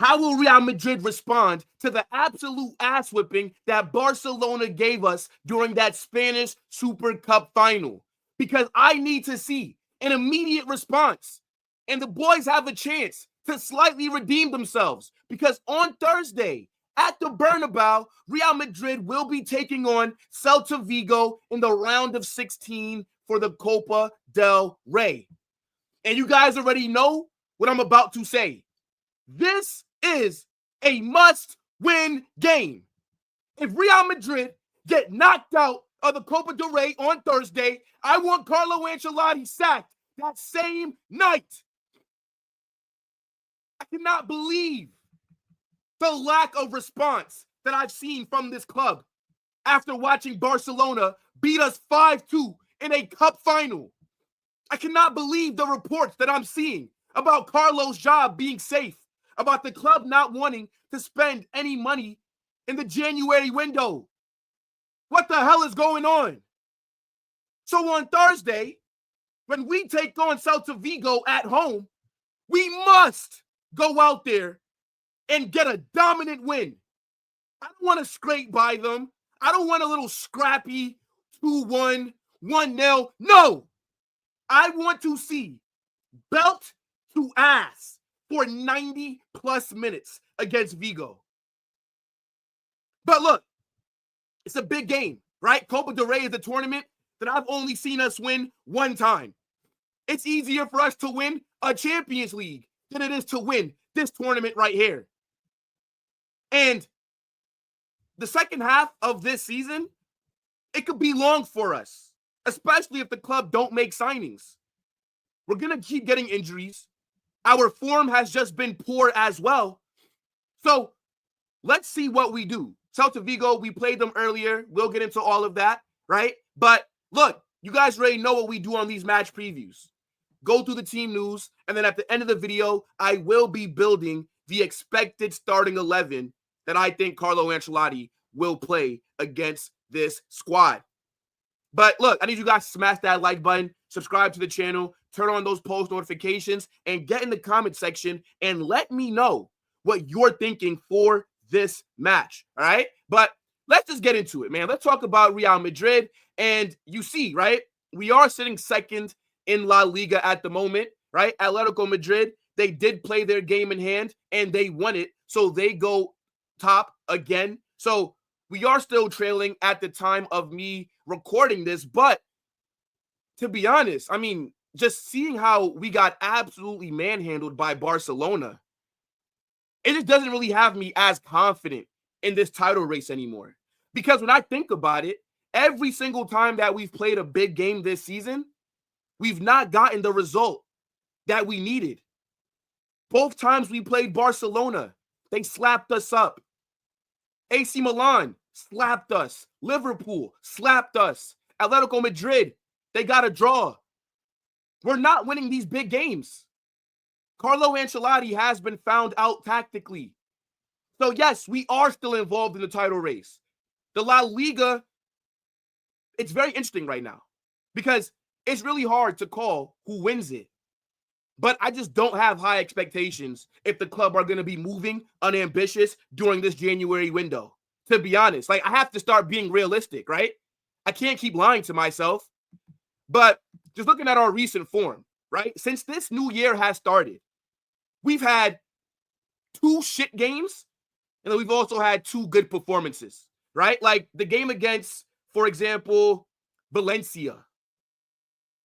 How will Real Madrid respond to the absolute ass whipping that Barcelona gave us during that Spanish Super Cup final? Because I need to see an immediate response. And the boys have a chance to slightly redeem themselves. Because on Thursday at the Bernabeu, Real Madrid will be taking on Celta Vigo in the round of 16 for the Copa del Rey. And you guys already know what I'm about to say. This is a must-win game. If Real Madrid get knocked out of the Copa del Rey on Thursday, I want Carlo Ancelotti sacked that same night. I cannot believe the lack of response that I've seen from this club after watching Barcelona beat us 5-2 in a cup final. I cannot believe the reports that I'm seeing about Carlo's job being safe, about the club not wanting to spend any money in the January window. What the hell is going on? So on Thursday, when we take on Celta Vigo at home, we must go out there and get a dominant win. I don't want to scrape by them. I don't want a little scrappy 2-1, 1-0. No! I want to see belt to ass for 90 plus minutes against Vigo. But look, it's a big game, right? Copa del Rey is a tournament that I've only seen us win one time. It's easier for us to win a Champions League than it is to win this tournament right here. And the second half of this season, it could be long for us, especially if the club don't make signings. We're going to keep getting injuries. Our form has just been poor as well. So let's see what we do. Celta Vigo, we played them earlier. We'll get into all of that, right? But look, you guys already know what we do on these match previews. Go through the team news, and then at the end of the video, I will be building the expected starting 11 that I think Carlo Ancelotti will play against this squad. But look, I need you guys to smash that like button, subscribe to the channel, turn on those post notifications, and get in the comment section and let me know what you're thinking for this match, all right? But let's just get into it, man. Let's talk about Real Madrid. And you see, right, we are sitting second in La Liga at the moment, right? Atletico Madrid, they did play their game in hand, and they won it, so they go top again. So we are still trailing at the time of me recording this, but to be honest, I mean, just seeing how we got absolutely manhandled by Barcelona, it just doesn't really have me as confident in this title race anymore. Because when I think about it, every single time that we've played a big game this season, we've not gotten the result that we needed. Both times we played Barcelona, they slapped us up. AC Milan slapped us. Liverpool slapped us. Atletico Madrid, they got a draw. We're not winning these big games. Carlo Ancelotti has been found out tactically. So yes, we are still involved in the title race. The La Liga, it's very interesting right now because it's really hard to call who wins it. But I just don't have high expectations if the club are going to be moving unambitious during this January window. To be honest, like I have to start being realistic, right? I can't keep lying to myself. But just looking at our recent form, right? Since this new year has started, we've had 2 shit games, and then we've also had 2 good performances, right? Like the game against, for example, Valencia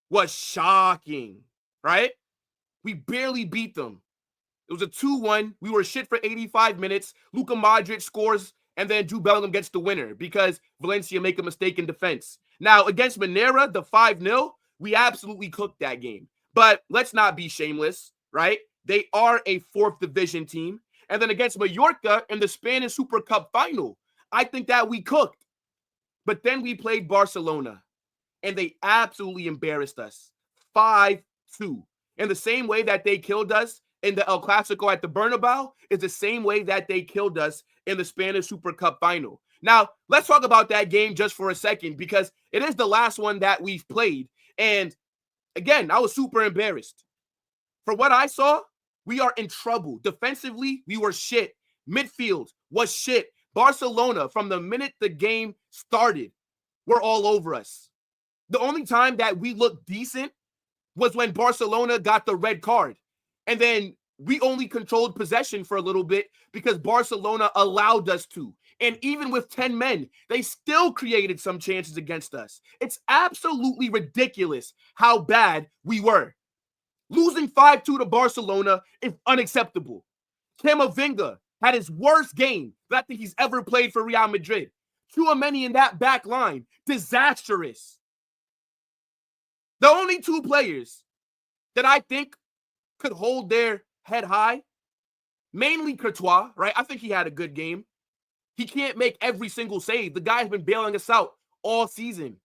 was shocking, right? We barely beat them. It was a 2-1. We were shit for 85 minutes. Luka Modric scores, and then Jude Bellingham gets the winner because Valencia make a mistake in defense. Now, against Monera, the 5-0, we absolutely cooked that game. But let's not be shameless, right? They are a 4th division team. And then against Mallorca in the Spanish Super Cup final, I think that we cooked. But then we played Barcelona, and they absolutely embarrassed us. 5-2. In the same way that they killed us in the El Clasico at the Bernabeu is the same way that they killed us in the Spanish Super Cup final. Now, let's talk about that game just for a second because it is the last one that we've played. And again, I was super embarrassed. For what I saw, we are in trouble. Defensively, we were shit. Midfield was shit. Barcelona, from the minute the game started, were all over us. The only time that we looked decent was when Barcelona got the red card. And then we only controlled possession for a little bit because Barcelona allowed us to. And even with 10 men, they still created some chances against us. It's absolutely ridiculous how bad we were. Losing 5-2 to Barcelona is unacceptable. Camavinga had his worst game that I think he's ever played for Real Madrid. Tchouaméni in that back line, disastrous. The only two players that I think could hold their head high, mainly Courtois, right? I think he had a good game. He can't make every single save. The guy's been bailing us out all season.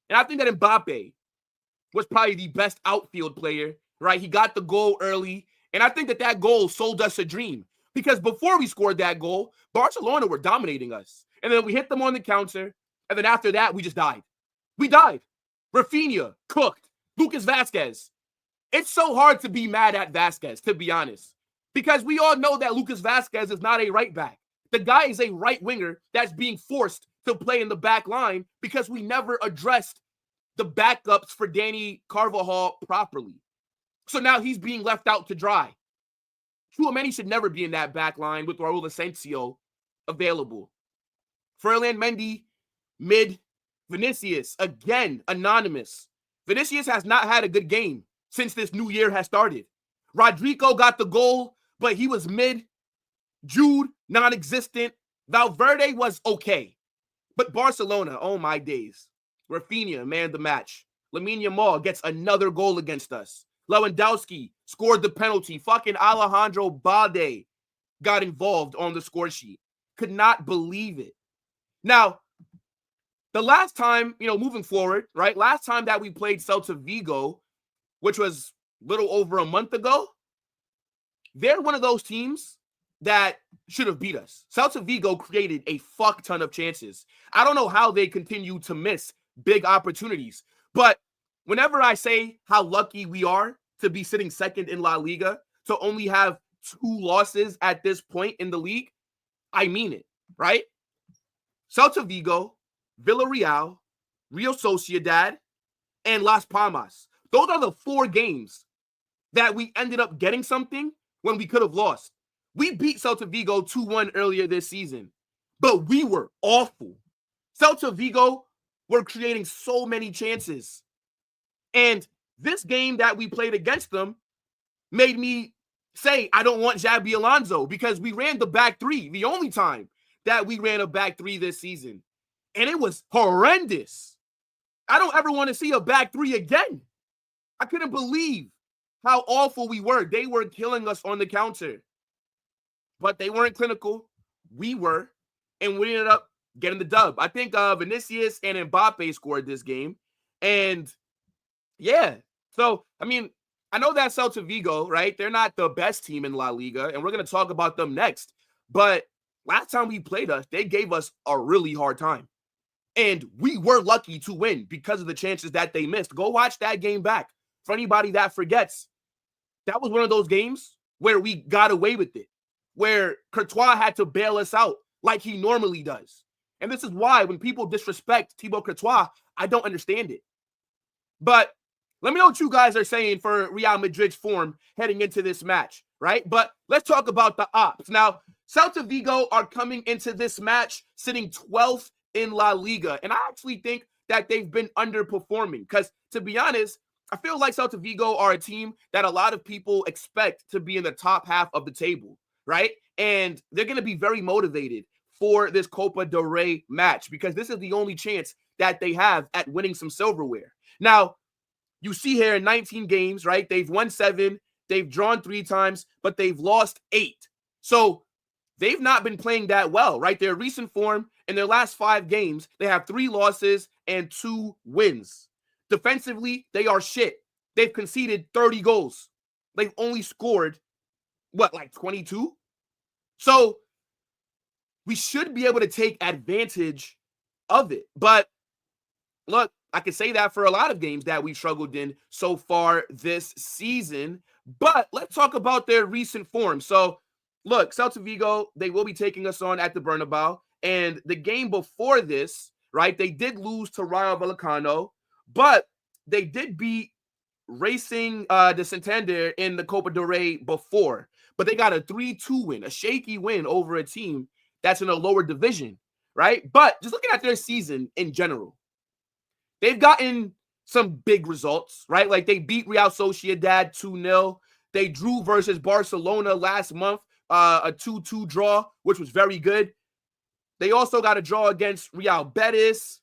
And I think that Mbappe was probably the best outfield player, right? He got the goal early. And I think that that goal sold us a dream. Because before we scored that goal, Barcelona were dominating us. And then we hit them on the counter. And then after that, we just died. We died. Rafinha, cooked. Lucas Vazquez. It's so hard to be mad at Vazquez, to be honest. Because we all know that Lucas Vazquez is not a right back. The guy is a right winger that's being forced to play in the back line because we never addressed the backups for Dani Carvajal properly. So now he's being left out to dry. Tchouaméni should never be in that back line with Raul Asensio available. Ferland Mendy, mid. Vinicius, again, anonymous. Vinicius has not had a good game since this new year has started. Rodrigo got the goal, but he was mid. Jude, non-existent. Valverde was okay. But Barcelona, oh my days. Rafinha, man of the match. Lamine Yamal gets another goal against us. Lewandowski scored the penalty. Fucking Alejandro Balde got involved on the score sheet. Could not believe it. Now, the last time, moving forward, right? Last time that we played Celta Vigo, which was a little over a month ago, they're one of those teams that should have beat us. Celta Vigo created a fuck ton of chances. I don't know how they continue to miss big opportunities, but whenever I say how lucky we are to be sitting second in La Liga, to only have 2 losses at this point in the league, I mean it, right? Celta Vigo, Villarreal, Real Sociedad, and Las Palmas. Those are the 4 games that we ended up getting something when we could have lost. We beat Celta Vigo 2-1 earlier this season, but we were awful. Celta Vigo were creating so many chances. And this game that we played against them made me say, I don't want Xabi Alonso, because we ran the back 3, the only time that we ran a back 3 this season. And it was horrendous. I don't ever want to see a back 3 again. I couldn't believe how awful we were. They were killing us on the counter. But they weren't clinical. We were. And we ended up getting the dub. I think Vinicius and Mbappe scored this game. And yeah. So, I mean, I know that Celta Vigo, right? They're not the best team in La Liga. And we're going to talk about them next. But last time we played us, they gave us a really hard time. And we were lucky to win because of the chances that they missed. Go watch that game back. For anybody that forgets, that was one of those games where we got away with it, where Courtois had to bail us out like he normally does. And this is why when people disrespect Thibaut Courtois, I don't understand it. But let me know what you guys are saying for Real Madrid's form heading into this match, right? But let's talk about the ops. Now, Celta Vigo are coming into this match sitting 12th in La Liga. And I actually think that they've been underperforming because, to be honest, I feel like Celta Vigo are a team that a lot of people expect to be in the top half of the table, right? And they're going to be very motivated for this Copa del Rey match because this is the only chance that they have at winning some silverware. Now, you see here in 19 games, right? They've won 7, they've drawn 3 times, but they've lost 8. So they've not been playing that well, right? Their recent form in their last 5 games, they have 3 losses and 2 wins. Defensively, they are shit. They've conceded 30 goals. They've only scored, 22? So we should be able to take advantage of it. But look, I can say that for a lot of games that we've struggled in so far this season. But let's talk about their recent form. So, look, Celta Vigo, they will be taking us on at the Bernabeu. And the game before this, right, they did lose to Rayo Vallecano, but they did beat Racing de Santander in the Copa del Rey before. But they got a 3-2 win, a shaky win over a team that's in a lower division, right? But just looking at their season in general, they've gotten some big results, right? Like they beat Real Sociedad 2-0. They drew versus Barcelona last month, a 2-2 draw, which was very good. They also got a draw against Real Betis.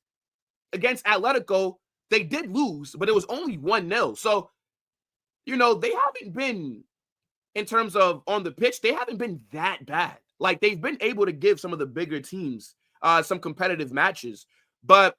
Against Atletico, they did lose, but it was only 1-0. So, you know, they haven't been, in terms of on the pitch, they haven't been that bad. Like they've been able to give some of the bigger teams some competitive matches. But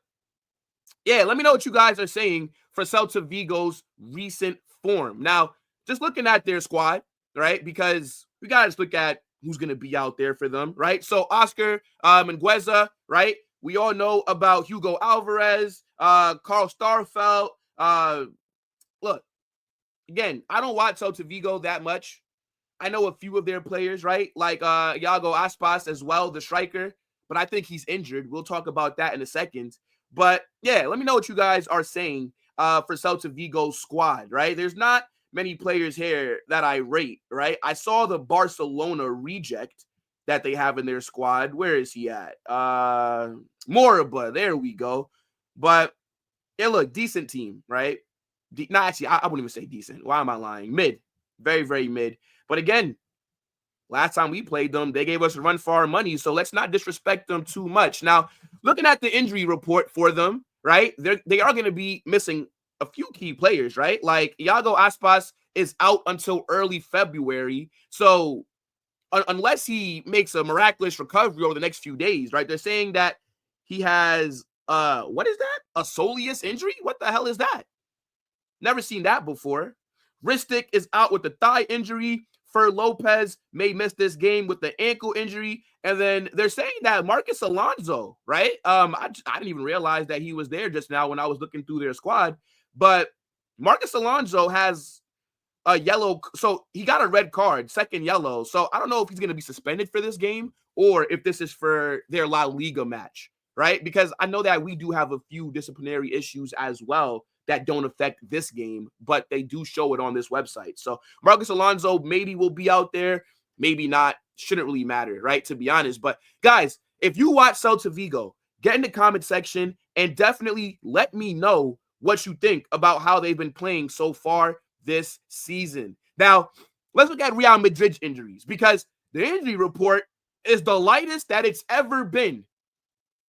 yeah, let me know what you guys are saying for Celta Vigo's recent form. Now, just looking at their squad, right? Because we got to just look at who's going to be out there for them, right? So Oscar Mingueza, right? We all know about Hugo Alvarez, Carl Starfelt. Look, again, I don't watch Celta Vigo that much. I know a few of their players, right? Like Iago Aspas as well, the striker, but I think he's injured. We'll talk about that in a second. But yeah, let me know what you guys are saying for Celta Vigo's squad, right? There's not many players here that I rate, right? I saw the Barcelona reject that they have in their squad. Where is he at? Moriba, there we go. But yeah, look, decent team, right? Actually, I wouldn't even say decent. Why am I lying? Mid. Very, very mid. But again, last time we played them, they gave us a run for our money, so let's not disrespect them too much. Now, looking at the injury report for them, right, they are going to be missing a few key players, right? Like Iago Aspas is out until early February, so unless he makes a miraculous recovery over the next few days, right, they're saying that he has, what is that? A soleus injury? What the hell is that? Never seen that before. Ristic is out with the thigh injury. Fer Lopez may miss this game with the ankle injury. And then they're saying that Marcus Alonso, right? I didn't even realize that he was there just now when I was looking through their squad. But Marcus Alonso has a yellow. So he got a red card, second yellow. So I don't know if he's going to be suspended for this game or if this is for their La Liga match, right? Because I know that we do have a few disciplinary issues as well that don't affect this game, but they do show it on this website. So Marcus Alonso maybe will be out there, maybe not. Shouldn't really matter, right? To be honest. But guys, if you watch Celta Vigo, get in the comment section and definitely let me know what you think about how they've been playing so far this season. Now, let's look at Real Madrid's injuries because the injury report is the lightest that it's ever been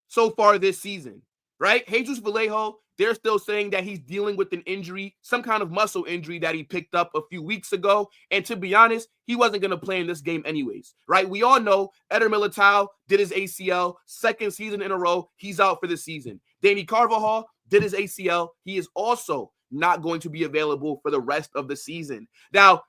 so far this season, right? Jesus Vallejo, they're still saying that he's dealing with an injury, some kind of muscle injury that he picked up a few weeks ago. And to be honest, he wasn't going to play in this game anyways, right? We all know Eder Militao did his ACL, second season in a row. He's out for the season. Dani Carvajal did his ACL. He is also not going to be available for the rest of the season. Now,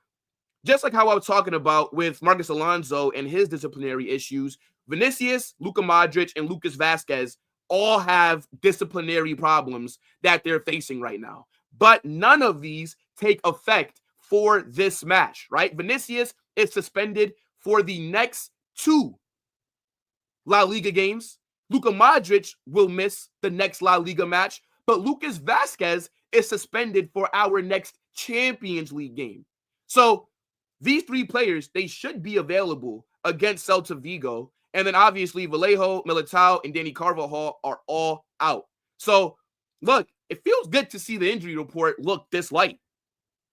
just like how I was talking about with Marcus Alonso and his disciplinary issues, Vinicius, Luka Modric, and Lucas Vazquez all have disciplinary problems that they're facing right now. But none of these take effect for this match, right? Vinicius is suspended for the next 2 La Liga games. Luka Modric will miss the next La Liga match, but Lucas Vazquez is suspended for our next Champions League game. So these 3 players, they should be available against Celta Vigo. And then obviously Vallejo, Militao, and Dani Carvajal are all out. So look, it feels good to see the injury report look this light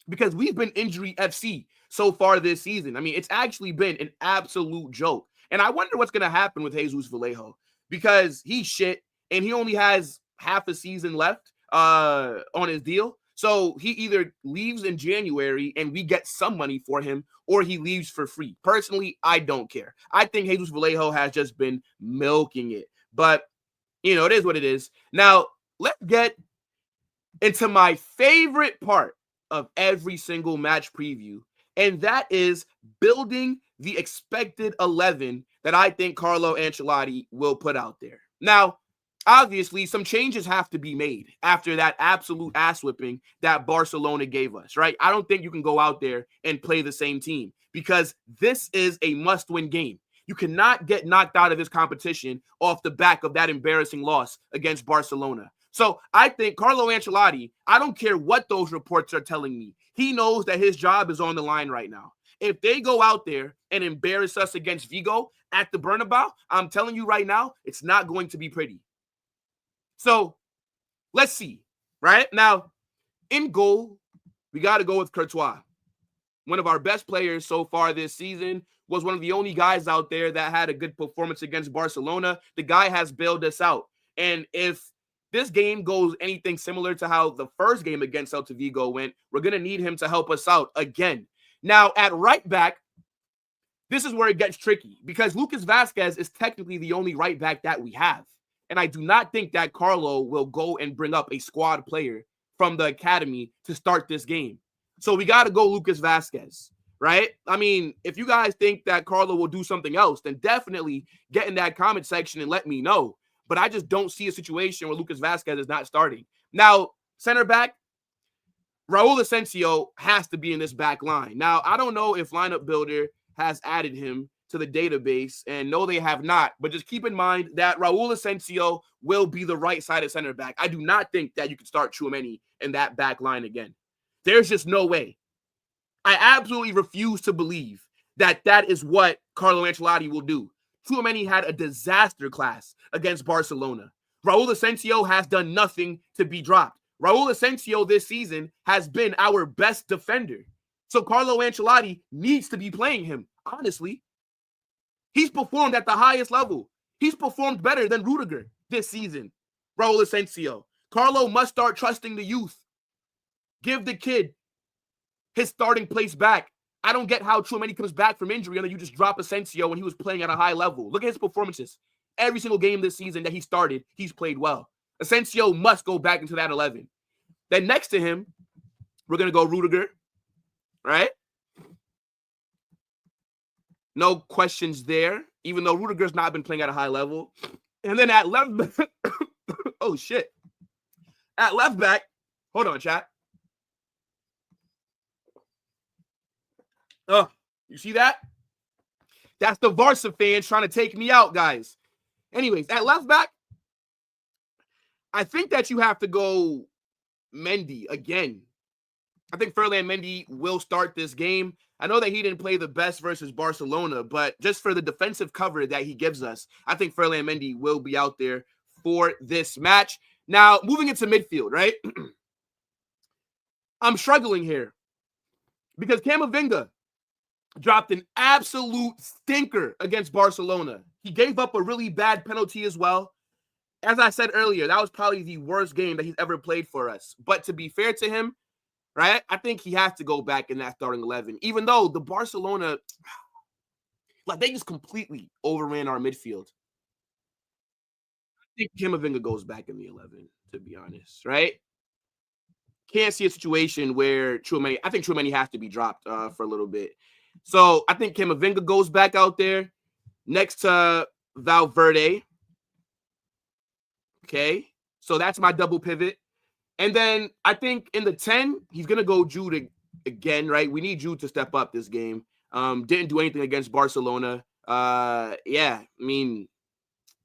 because we've been injury FC so far this season. I mean, it's actually been an absolute joke. And I wonder what's going to happen with Jesus Vallejo because he's shit and he only has half a season left on his deal. So he either leaves in January and we get some money for him, or he leaves for free. Personally, I don't care. I think Jesus Vallejo has just been milking it. But, you know, it is what it is. Now, let's get into my favorite part of every single match preview, and that is building the expected 11 that I think Carlo Ancelotti will put out there. Now, obviously some changes have to be made after that absolute ass whipping that Barcelona gave us, right? I don't think you can go out there and play the same team because this is a must-win game. You cannot get knocked out of this competition off the back of that embarrassing loss against Barcelona. So I think Carlo Ancelotti, I don't care what those reports are telling me. He knows that his job is on the line right now. If they go out there and embarrass us against Vigo at the Bernabeu, I'm telling you right now, it's not going to be pretty. So let's see, right? Now, in goal, we got to go with Courtois. One of our best players so far this season, was one of the only guys out there that had a good performance against Barcelona. The guy has bailed us out. And if this game goes anything similar to how the first game against Celta Vigo went, we're going to need him to help us out again. Now, at right back, this is where it gets tricky because Lucas Vazquez is technically the only right back that we have. And I do not think that Carlo will go and bring up a squad player from the academy to start this game. So we got to go Lucas Vazquez, right? I mean, if you guys think that Carlo will do something else, then definitely get in that comment section and let me know. But I just don't see a situation where Lucas Vazquez is not starting. Now, center back, Raul Asensio has to be in this back line. Now, I don't know if Lineup Builder has added him to the database, and no, they have not. But just keep in mind that Raul Asensio will be the right-sided center back. I do not think that you can start Tchouaméni in that back line again. There's just no way. I absolutely refuse to believe that that is what Carlo Ancelotti will do. Tchouaméni had a disaster class against Barcelona. Raul Asensio has done nothing to be dropped. Raul Asensio this season has been our best defender. So Carlo Ancelotti needs to be playing him, honestly. He's performed at the highest level. He's performed better than Rudiger this season. Raul Asensio. Carlo must start trusting the youth. Give the kid his starting place back. I don't get how Tchouaméni comes back from injury and then you just drop Asensio when he was playing at a high level. Look at his performances. Every single game this season that he started, he's played well. Asensio must go back into that 11. Then next to him, we're going to go Rudiger, right? No questions there, even though Rudiger's not been playing at a high level. And then at left back, oh shit. At left back, hold on, chat. Oh, you see that? That's the Barca fans trying to take me out, guys. Anyways, at left back, I think that you have to go Mendy again. I think Ferland Mendy will start this game. I know that he didn't play the best versus Barcelona, but just for the defensive cover that he gives us, I think Ferland Mendy will be out there for this match. Now, moving into midfield, right? I'm struggling here because Camavinga dropped an absolute stinker against Barcelona. He gave up a really bad penalty as well. As I said earlier, that was probably the worst game that he's ever played for us. But to be fair to him, right, I think he has to go back in that starting 11, even though the Barcelona, like, they just completely overran our midfield. I think Camavinga goes back in the 11, to be honest, right? Can't see a situation where Tchouaméni, I think Tchouaméni has to be dropped for a little bit. So I think Camavinga goes back out there next to Valverde. Okay, so that's my double pivot. And then I think in the 10, he's going to go Jude again, right? We need Jude to step up this game. Didn't do anything against Barcelona. Yeah, I mean,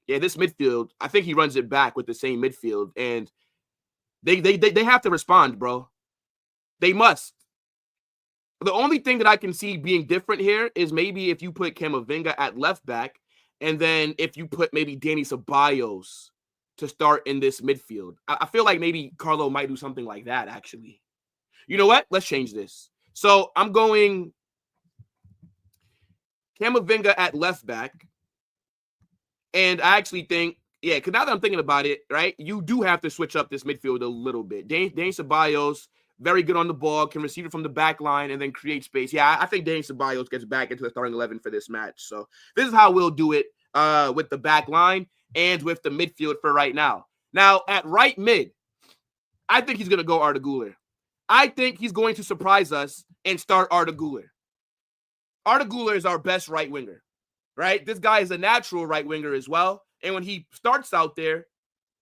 yeah, this midfield, I think he runs it back with the same midfield. And they have to respond, bro. They must. The only thing that I can see being different here is maybe if you put Camavinga at left back, and then if you put maybe Dani Ceballos to start in this midfield. I feel like maybe Carlo might do something like that, actually. You know what? Let's change this. So I'm going Camavinga at left back. And I actually think, yeah, because now that I'm thinking about it, right, you do have to switch up this midfield a little bit. Dani Ceballos, very good on the ball, can receive it from the back line and then create space. Yeah, I think Dani Ceballos gets back into the starting 11 for this match. So this is how we'll do it with the back line and with the midfield for right now. Now, at right mid, I think he's going to go Arda Güler. I think he's going to surprise us and start Arda Güler. Arda Güler is our best right winger, right? This guy is a natural right winger as well. And when he starts out there,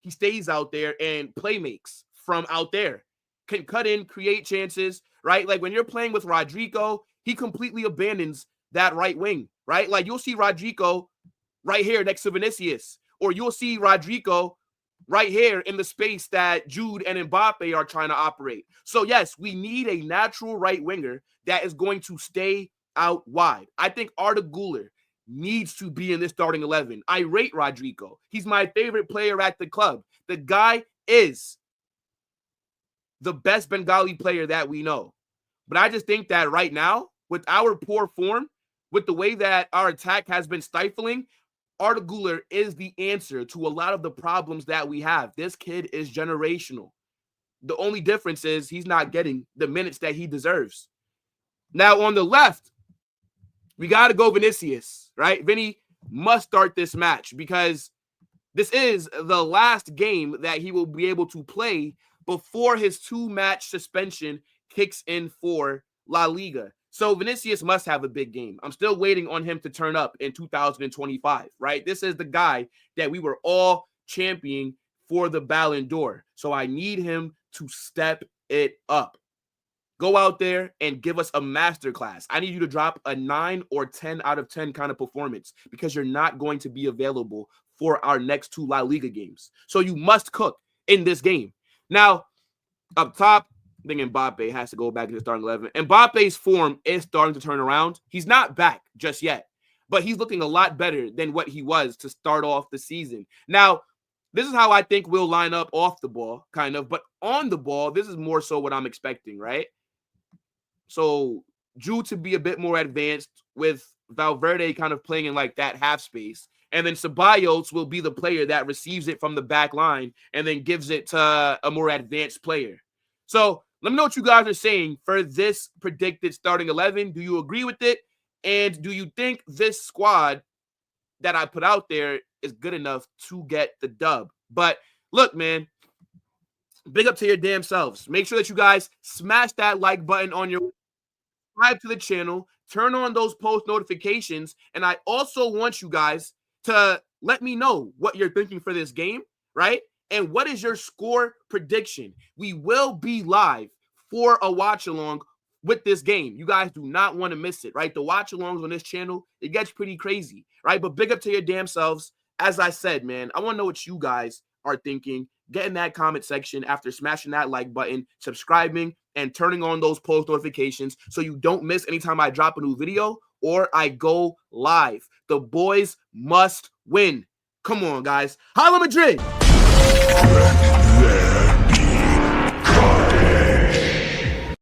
he stays out there and play makes from out there. Can cut in, create chances, right? Like when you're playing with Rodrigo, he completely abandons that right wing, right? Like you'll see Rodrigo right here next to Vinicius, or you'll see Rodrigo right here in the space that Jude and Mbappe are trying to operate. So yes, we need a natural right winger that is going to stay out wide. I think Arda Güler needs to be in this starting 11. I rate Rodrigo. He's my favorite player at the club. The guy is the best Bengali player that we know. But I just think that right now, with our poor form, with the way that our attack has been stifling, Arda Güler is the answer to a lot of the problems that we have. This kid is generational. The only difference is he's not getting the minutes that he deserves. Now, on the left, we got to go Vinicius, right? Vinny must start this match because this is the last game that he will be able to play before his 2-match suspension kicks in for La Liga. So Vinicius must have a big game. I'm still waiting on him to turn up in 2025, right? This is the guy that we were all championing for the Ballon d'Or. So I need him to step it up. Go out there and give us a masterclass. I need you to drop a 9 or 10 out of 10 kind of performance because you're not going to be available for our next 2 La Liga games. So you must cook in this game. Now, up top, I think Mbappe has to go back to the starting 11. Mbappe's form is starting to turn around. He's not back just yet, but he's looking a lot better than what he was to start off the season. Now, this is how I think we'll line up off the ball, kind of, but on the ball, this is more so what I'm expecting, right? So, Jude to be a bit more advanced with Valverde kind of playing in like that half space. And then Ceballos will be the player that receives it from the back line and then gives it to a more advanced player. So, let me know what you guys are saying for this predicted starting 11. Do you agree with it? And do you think this squad that I put out there is good enough to get the dub? But look, man, big up to your damn selves. Make sure that you guys smash that like button on your subscribe to the channel, turn on those post notifications, and I also want you guys to let me know what you're thinking for this game, right? And what is your score prediction? We will be live for a watch along with this game. You guys do not want to miss it, right? The watch alongs on this channel, it gets pretty crazy, right? But big up to your damn selves. As I said, man, I want to know what you guys are thinking. Get in that comment section after smashing that like button, subscribing, and turning on those post notifications so you don't miss anytime I drop a new video or I go live. The boys must win. Come on, guys. Hala Madrid!